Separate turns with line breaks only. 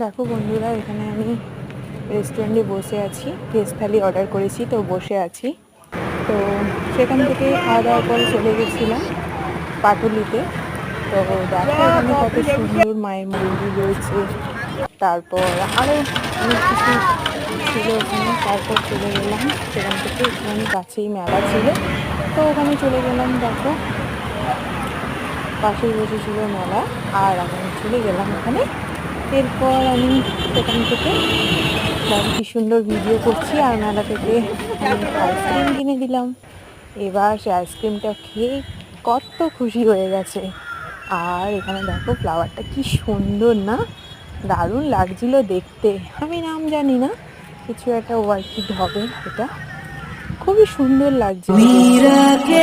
দেখো বন্ধুরা, এখানে আমি রেস্টুরেন্টে বসে আছি। ভেজ থালি অর্ডার করেছি, তো বসে আছি। তো সেখান থেকে খাওয়া দাওয়ার পরে চলে গেছিলাম পাটুলিতে। তো দেখো এখানে কত সুন্দর মায়ের মন্দির রয়েছে, তারপর আরও অনেক কিছু ছিল ওখানে। তারপর চলে গেলাম সেখান থেকে, একটুখানি কাছেই মেলা ছিল, তো ওখানে চলে গেলাম। দেখো পাশেই বসেছিল মেলা, আর আমি চলে গেলাম ওখানে। এরপর আমি সেখান থেকে দেখো কি সুন্দর ভিডিও করছি, আর মেলা থেকে আমি একটা আইসক্রিম কিনে দিলাম। এবার সে আইসক্রিমটা খেয়ে কত খুশি হয়ে গেছে। আর এখানে দেখো ফ্লাওয়ারটা কি সুন্দর না, দারুণ লাগছিল দেখতে। আমি নাম জানি না, কিছু একটা ওয়ার্কিড হবে এটা, খুবই সুন্দর লাগছিল দেখতে।